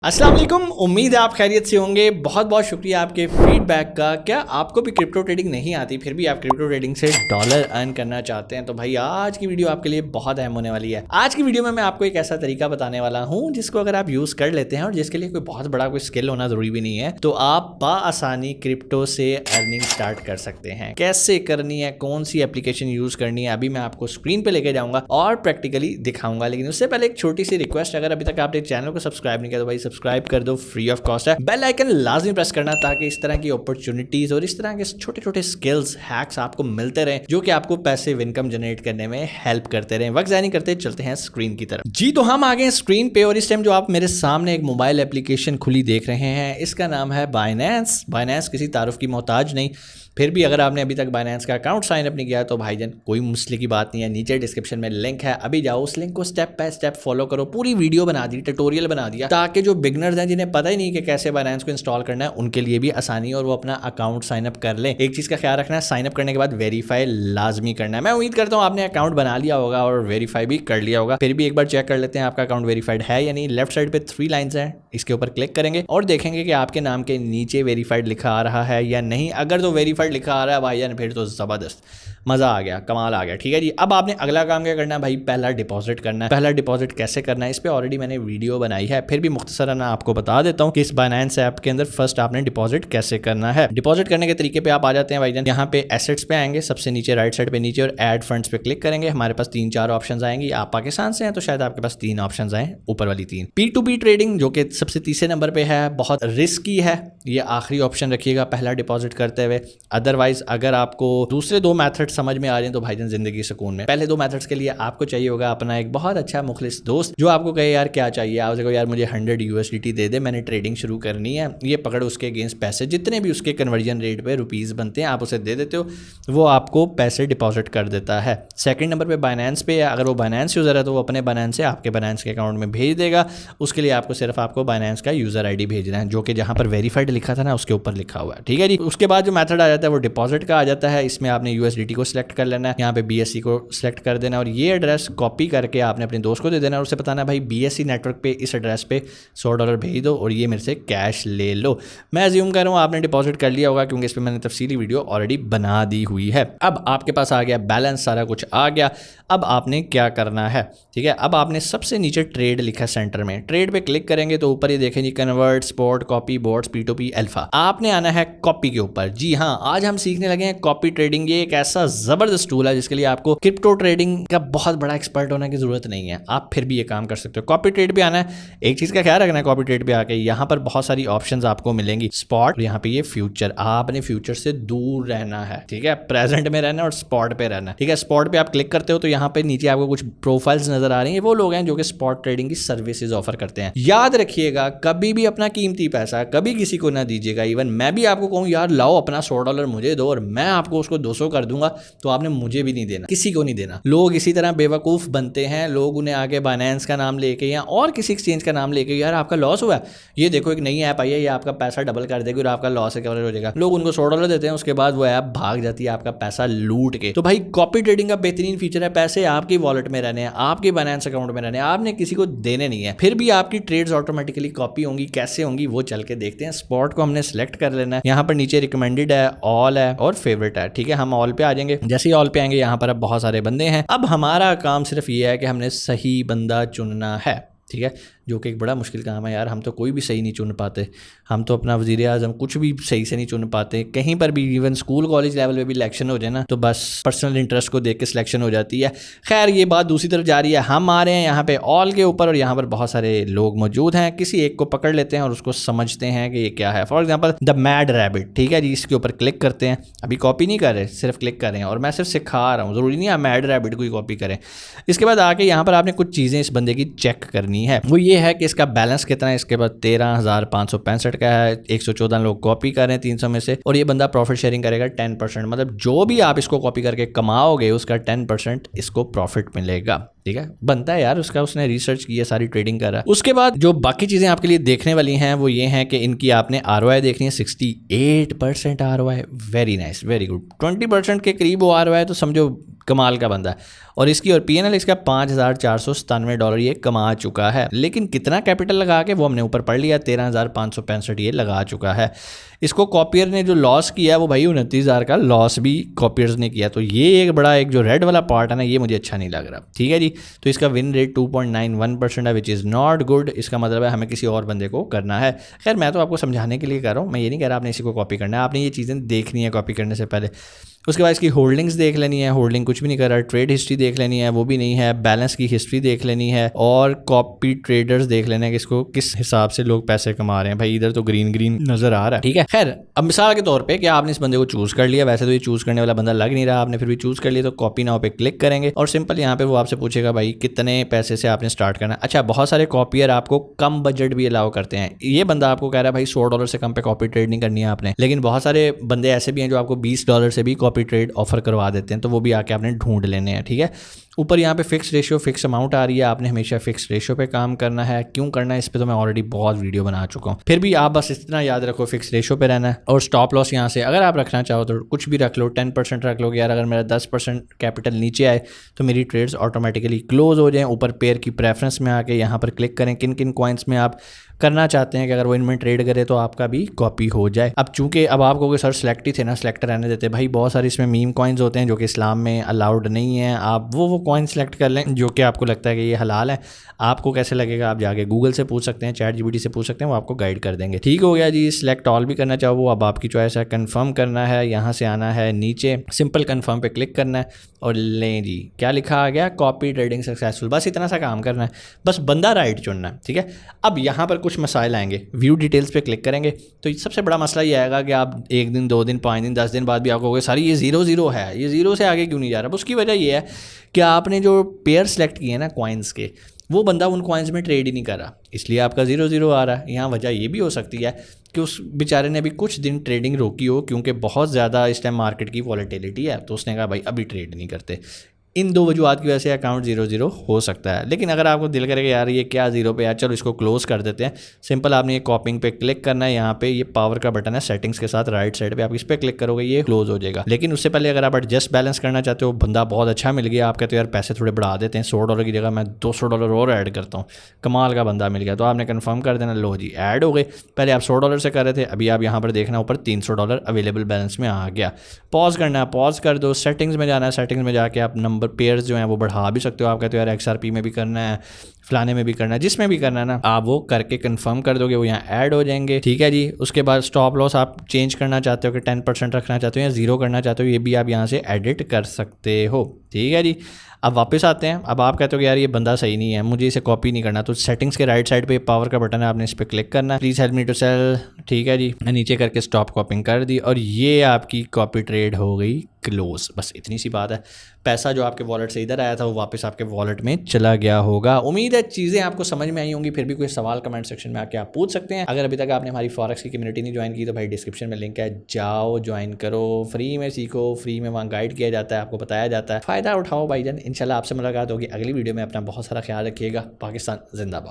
अस्सलाम वालेकुम। उम्मीद है आप खैरियत से होंगे। बहुत बहुत शुक्रिया आपके फीडबैक का। क्या आपको भी क्रिप्टो ट्रेडिंग नहीं आती, फिर भी आप क्रिप्टो ट्रेडिंग से डॉलर अर्न करना चाहते हैं, तो भाई आज की वीडियो आपके लिए बहुत अहम होने वाली है। आज की वीडियो में मैं आपको एक ऐसा तरीका बताने वाला हूं जिसको अगर आप यूज कर लेते हैं और जिसके लिए कोई बहुत बड़ा कोई स्किल होना जरूरी भी नहीं है, तो आप बआसानी क्रिप्टो से अर्निंग स्टार्ट कर सकते हैं। कैसे करनी है, कौन सी एप्लीकेशन यूज करनी है, अभी मैं आपको स्क्रीन पे लेके जाऊंगा और प्रैक्टिकली दिखाऊंगा। लेकिन उससे पहले एक छोटी सी रिक्वेस्ट, अगर अभी तक आपने चैनल को सब्सक्राइब नहीं किया तो भाई सब्सक्राइब कर दो, फ्री ऑफ कॉस्ट है। बेल आइकन लाजमी प्रेस करना ताकि इस तरह की अपॉर्चुनिटीज और इस तरह के छोटे छोटे स्किल्स हैक्स आपको मिलते रहे जो कि आपको पैसिव इनकम जनरेट करने में हेल्प करते रहे। वक्त ज़ाया नहीं करते, चलते हैं स्क्रीन की तरफ। जी तो हम आ गए स्क्रीन पे और इस टाइम जो आप मेरे सामने एक मोबाइल एप्लीकेशन खुली देख रहे हैं, इसका नाम है बाइनेंस। बाइनेंस किसी तारुफ की मोहताज नहीं, फिर भी अगर आपने अभी तक बाइनेंस का अकाउंट साइन अप नहीं किया तो भाईजान कोई मुश्किल की बात नहीं है। नीचे डिस्क्रिप्शन में लिंक है, अभी जाओ उस लिंक को स्टेप बाय स्टेप फॉलो करो। पूरी वीडियो बना दी, ट्यूटोरियल बना दिया, ताकि जो बिगनर्स हैं जिन्हें पता ही नहीं कि कैसे बाइनेंस को इंस्टॉल करना है, उनके लिए भी आसानी और वो अपना अकाउंट साइन अप कर लें। एक चीज़ का ख्याल रखना है, साइन अप करने के बाद वेरीफाई लाजमी करना है। मैं उम्मीद करता हूँ आपने अकाउंट बना लिया होगा और वेरीफाई भी कर लिया होगा। फिर भी एक बार चेक कर लेते हैं आपका अकाउंट वेरीफाइड है या नहीं। लेफ्ट साइड पे 3 लाइन्स हैं, इसके ऊपर क्लिक करेंगे और देखेंगे कि आपके नाम के नीचे वेरीफाइड लिखा आ रहा है या नहीं। अगर तो वेरीफाइड लिखा आ रहा है भाई, फिर तो जबरदस्त, मजा आ गया, कमाल आ गया। ठीक है जी, अब आपने अगला काम क्या करना है भाई, पहला डिपॉजिट करना है। पहला डिपॉजिट कैसे करना है, इस पे ऑलरेडी मैंने वीडियो बनाई है, फिर भी मुख्तसरन आपको बता देता हूँ कि इस बाइनेंस ऐप के अंदर फर्स्ट आपने डिपॉजिट कैसे करना है। डिपॉजिट करने के तरीके पे आप आ जाते हैं भाईजान, यहाँ पे एसेट्स पे आएंगे, सबसे नीचे राइट साइड पे नीचे और ऐड फंड्स पे क्लिक करेंगे। हमारे पास 3-4 ऑप्शन आएंगी। आप पाकिस्तान से हैं तो शायद आपके पास 3 ऑप्शन आए, ऊपर वाली 3। P2P ट्रेडिंग जो कि सबसे तीसरे नंबर पे है, बहुत रिस्की है, ये आखिरी ऑप्शन रखिएगा पहला डिपॉजिट करते हुए। अदरवाइज अगर आपको दूसरे 2 मेथड समझ में आ रहे हैं तो भाईजान जिंदगी सुकून में। पहले 2 मेथड्स के लिए आपको चाहिए होगा अपना एक बहुत अच्छा मुखलिस दोस्त जो आपको कहे यार क्या चाहिए, आप देखो यार मुझे 100 USDT दे दे, मैंने ट्रेडिंग शुरू करनी है। ये पकड़ उसके अगेंस्ट पैसे जितने भी उसके कन्वर्जन रेट पे रुपीस बनते हैं आप उसे दे देते हो, वो आपको पैसे डिपॉजिट कर देता है। सेकंड नंबर पे बाइनेंस पे, अगर वो बाइनेंस यूजर है तो वो अपने बाइनेंस से आपके बाइनेंस के अकाउंट में भेज देगा। उसके लिए आपको सिर्फ आपको बाइनेंस का यूजर ID भेजना है, जो कि जहां पर वेरीफाइड लिखा था ना उसके ऊपर लिखा हुआ है। ठीक है जी, उसके बाद जो मेथड आ जाता है वो डिपॉजिट का आ जाता है। इसमें आपने USDT को सिलेक्ट कर लेना है, यहाँ पे BSC को सिलेक्ट कर देना और ये एड्रेस कॉपी करके आपने अपने दोस्त को दे देना और उसे बताना भाई BSC नेटवर्क पे इस एड्रेस पे $100 भेज दो और ये मेरे से कैश ले लो। मैं अज्यूम कर रहा हूँ आपने डिपॉजिट कर लिया होगा क्योंकि इस पर मैंने तफसीली वीडियो ऑलरेडी बना दी हुई है। अब आपके पास आ गया बैलेंस, सारा कुछ आ गया। अब आपने क्या करना है, ठीक है, अब आपने सबसे नीचे ट्रेड लिखा है सेंटर में, ट्रेड पे क्लिक करेंगे तो ऊपर ये देखें जी, convert, spot, copy, bots, P2P, alpha. आपने आना है कॉपी के ऊपर। जी हाँ, आज हम सीखने लगे हैं कॉपी ट्रेडिंग। ये एक ऐसा जबरदस्त टूल है जिसके लिए आपको क्रिप्टो ट्रेडिंग का बहुत बड़ा एक्सपर्ट होने की जरूरत नहीं है, आप फिर भी ये काम कर सकते हो। कॉपी ट्रेड पे आना है, एक चीज का ख्याल रखना है, कॉपी ट्रेड पे आके यहाँ पर बहुत सारी ऑप्शंस आपको मिलेंगी, स्पॉट, यहाँ पे ये फ्यूचर। आपने फ्यूचर से दूर रहना है, ठीक है, प्रेजेंट में रहना है और स्पॉट पे रहना है। ठीक है, स्पॉट पे आप क्लिक करते हो तो यहाँ पे नीचे आपको कुछ प्रोफाइल्स नजर आ रही है, वो लोग हैं जो कि स्पॉट ट्रेडिंग की सर्विसेज ऑफर करते हैं। याद रखिएगा कभी भी अपना कीमती पैसा कभी किसी को ना दीजिएगा। इवन मैं भी आपको कहूँ यार लाओ अपना $100 मुझे दो और मैं आपको उसको 200 कर दूंगा, तो आपने मुझे भी नहीं देना, किसी को नहीं देना। लोग इसी तरह बेवकूफ बनते हैं, लोग उन्हें आगे बाइनेंस का नाम लेके या और किसी एक्सचेंज का नाम लेके, यार आपका लॉस हुआ है, ये देखो एक नई ऐप आई है, ये आपका पैसा डबल कर देगी और आपका लॉस कवर हो जाएगा। लोग उनको $100 देते हैं, उसके बाद वो ऐप भाग जाती है आपका पैसा लूट के। तो भाई कॉपी ट्रेडिंग का बेहतरीन फीचर है, पैसे आपकी वॉलेट में रहने हैं, आपके बाइनेंस अकाउंट में रहने हैं, आपने किसी को देने नहीं है, फिर भी आपकी ट्रेड्स ऑटोमेटिकली कॉपी होंगी। कैसे होंगी वो चल के देखते हैं। स्पॉट को हमने सेलेक्ट कर लेना है, यहाँ पर नीचे रिकमेंडेड है, ऑल है और फेवरेट है। ठीक है, हम ऑल पे आ जाएंगे। जैसे ही ऑल पे आएंगे यहाँ पर अब बहुत सारे बंदे हैं। अब हमारा काम सिर्फ ये है कि हमने सही बंदा चुनना है, ठीक है, जो कि एक बड़ा मुश्किल काम है यार। हम तो कोई भी सही नहीं चुन पाते, हम तो अपना वज़ीर आज़म कुछ भी सही से नहीं चुन पाते। कहीं पर भी इवन स्कूल कॉलेज लेवल पे भी इलेक्शन हो जाए ना तो बस पर्सनल इंटरेस्ट को देख के सिलेक्शन हो जाती है। खैर ये बात दूसरी तरफ जा रही है। हम आ रहे हैं यहाँ पे ऑल के ऊपर और यहाँ पर बहुत सारे लोग मौजूद हैं। किसी एक को पकड़ लेते हैं और उसको समझते हैं कि ये क्या है। For example the mad rabbit, ठीक है जी, इसके ऊपर क्लिक करते हैं। अभी कॉपी नहीं कर रहे, सिर्फ क्लिक कर रहे हैं और मैं सिर्फ सिखा रहा हूँ, ज़रूरी नहीं है मैड रैबिट को ही कॉपी करें। इसके बाद आके यहाँ पर आपने कुछ चीज़ें इस बंदे की चेक करनी है। वो ये है कि इसका बैलेंस कितना है। इसके बाद 13,565 का है, 114 लोग कॉपी कर रहे हैं 300 में से, और ये बंदा प्रॉफिट शेयरिंग करेगा 10%। मतलब जो भी आप इसको कॉपी करके कमाओगे उसका 10% इसको प्रॉफिट मिलेगा। ठीक है, बनता है यार उसका, उसने रिसर्च की है, सारी ट्रेडिंग कर रहा है। उसके बाद जो बाकी चीजें आपके लिए देखने वाली हैं वो ये हैं कि इनकी आपने ROI देखनी है। 68% ROI, very nice, very good. 20% के करीब वो ROI तो समझो कमाल का बंदा है। और इसकी और पीएनएल इसका $5,497 ये कमा चुका है। लेकिन कितना कैपिटल लगा के वो हमने ऊपर पढ़ लिया, 13,565 ये लगा चुका है। इसको कॉपियर ने जो लॉस किया वो भाई 29,000 का लॉस भी कॉपियर्स ने किया। तो ये एक बड़ा एक जो रेड वाला पार्ट है ना, ये मुझे अच्छा नहीं लग रहा। ठीक है जी। तो इसका विन रेट 2.91% है, विच इज़ नॉट गुड। इसका मतलब है हमें किसी और बंदे को करना है। खैर मैं तो आपको समझाने के लिए कर रहा हूँ, मैं ये नहीं कह रहा आपने इसी को कॉपी करना है। आपने ये चीज़ें देखनी है कॉपी करने से पहले। उसके बाद इसकी होल्डिंग्स देख लेनी है, होल्डिंग कुछ भी नहीं कर रहा। ट्रेड हिस्ट्री देख लेनी है, वो भी नहीं है। बैलेंस की हिस्ट्री देख लेनी है और कॉपी ट्रेडर्स देख लेना है कि इसको किस हिसाब से लोग पैसे कमा रहे हैं। भाई इधर तो ग्रीन ग्रीन नजर आ रहा है। ठीक है, खैर अब मिसाल के तौर पे कि आपने इस बंदे को चूज कर लिया, वैसे तो ये चूज करने वाला बंदा लग नहीं रहा, आपने फिर भी चूज कर लिया, तो कॉपी नाउ पे क्लिक करेंगे और सिंपल यहाँ पे वो आपसे पूछेगा भाई कितने पैसे से आपने स्टार्ट करना है। अच्छा, बहुत सारे कॉपियर आपको कम बजट भी अलाउ करते हैं। ये बंदा आपको कह रहा है भाई $100 से कम पे कॉपी ट्रेड नहीं करनी है आपने, लेकिन बहुत सारे बंदे ऐसे भी हैं जो आपको $20 से भी कॉपी ट्रेड ऑफर करवा देते हैं, तो वो भी आके आपने ढूंढ लेने हैं। ठीक है, ऊपर यहाँ पे फिक्स रेशियो, फिक्स अमाउंट आ रही है, आपने हमेशा फिक्स रेशियो पे काम करना है। क्यों करना है इस पे तो मैं ऑलरेडी बहुत वीडियो बना चुका हूँ। फिर भी आप बस इतना याद रखो, फिक्स रेशियो पे रहना है। और स्टॉप लॉस यहाँ से अगर आप रखना चाहो तो कुछ भी रख लो, 10% रख लो। यार अगर मेरा 10% कैपिटल नीचे आए तो मेरी ट्रेड्स ऑटोमेटिकली क्लोज हो जाएं। ऊपर पेयर की प्रेफरेंस में आके यहाँ पर क्लिक करें किन किन कॉइन्स में आप करना चाहते हैं कि अगर वो इनमें ट्रेड करे तो आपका भी कॉपी हो जाए। अब चूंकि अब आप कहोगे सर सिलेक्ट ही थे ना, सिलेक्ट रहने देते। भाई बहुत सारे इसमें मीम कॉइन्स होते हैं जो कि इस्लाम में अलाउड नहीं है। आप वो कॉइन सेलेक्ट कर लें जो कि आपको लगता है कि ये हलाल है। आपको कैसे लगेगा आप जाके गूगल से पूछ सकते हैं, चैट जीपीटी से पूछ सकते हैं, वो आपको गाइड कर देंगे। ठीक हो गया जी। सिलेक्ट ऑल भी करना चाहो वो अब आपकी चॉइस है। कन्फर्म करना है, यहाँ से आना है नीचे, सिंपल कन्फर्म पे क्लिक करना है और लें जी क्या लिखा आ गया, कॉपी ट्रेडिंग सक्सेसफुल। बस इतना सा काम करना है, बस बंदा राइट चुनना है। ठीक है, अब यहाँ पर कुछ मसाइल आएंगे। व्यू डिटेल्स पे क्लिक करेंगे तो सबसे बड़ा मसला ये आएगा कि आप 1 दिन 2 दिन 5 दिन 10 दिन बाद भी आपको कहोगे सर ये 0 है, ये 0 से आगे क्यों नहीं जा रहा। उसकी वजह ये है कि आपने जो पेयर सेलेक्ट किए हैं ना कॉइन्स के, वो बंदा उन कॉइन्स में ट्रेड ही नहीं कर रहा, इसलिए आपका 0 आ रहा है। यहाँ वजह ये भी हो सकती है कि उस बेचारे ने अभी कुछ दिन ट्रेडिंग रोकी हो क्योंकि बहुत ज़्यादा इस टाइम मार्केट की वॉलेटिलिटी है, तो उसने कहा भाई अभी ट्रेड नहीं करते। इन 2 वजूहत की वजह से अकाउंट 0 हो सकता है। लेकिन अगर आपको दिल करेगा यार ये क्या 0 पे यार, चलो इसको क्लोज कर देते हैं, सिंपल आपने ये कॉपिंग पे क्लिक करना है। यहाँ पे ये पावर का बटन है सेटिंग्स के साथ राइट साइड पे, आप इस पे क्लिक करोगे ये क्लोज हो जाएगा। लेकिन उससे पहले अगर आप एडजस्ट बैलेंस करना चाहते हो, बंदा बहुत अच्छा मिल गया, आप कहते हो यार पैसे थोड़े बढ़ा देते हैं, $100 की जगह मैं $200 और ऐड करता हूँ, कमाल का बंदा मिल गया, तो आपने कन्फर्म कर देना। लो जी ऐड हो गए। पहले आप $100 से कर रहे थे, अभी आप यहाँ पर देखना ऊपर $300 अवेलेबल बैलेंस में आ गया। पॉज करना है, पॉज कर दो। सेटिंग्स में जाना है, सेटिंग्स में जाके आप नंबर पेयर्स जो हैं वो बढ़ा भी सकते हो। आप कहते हो यार XRP में भी करना है, फलाने में भी करना है, जिसमें भी करना है ना, आप वो करके कंफर्म कर दोगे, वो यहाँ ऐड हो जाएंगे। ठीक है जी। उसके बाद स्टॉप लॉस आप चेंज करना चाहते हो कि 10% रखना चाहते हो या 0 करना चाहते हो, ये भी आप यहाँ से एडिट कर सकते हो। ठीक है जी। अब वापस आते हैं। अब आप कहते हो कि यार ये बंदा सही नहीं है, मुझे इसे कॉपी नहीं करना, तो सेटिंग्स के राइट साइड पे पावर का बटन है, आपने इस पर क्लिक करना है। Please help me to sell. ठीक है जी, नीचे करके स्टॉप कॉपिंग कर दी और ये आपकी कॉपी ट्रेड हो गई क्लोज। बस इतनी सी बात है। पैसा जो आपके वॉलेट से इधर आया था वो वापस आपके वॉलेट में चला गया होगा। उम्मीद है चीज़ें आपको समझ में आई होंगी। फिर भी कोई सवाल कमेंट सेक्शन में आके आप पूछ सकते हैं। अगर अभी तक आपने हमारी फॉरेक्स की कम्युनिटी नहीं ज्वाइन की तो भाई डिस्क्रिप्शन में लिंक है, जाओ ज्वाइन करो, फ्री में सीखो, फ्री में वहाँ गाइड किया जाता है, आपको बताया जाता है, फ़ायदा उठाओ भाईजान। इंशाल्लाह आपसे मुलाकात होगी अगली वीडियो में। अपना बहुत सारा ख्याल रखिएगा। पाकिस्तान जिंदाबाद।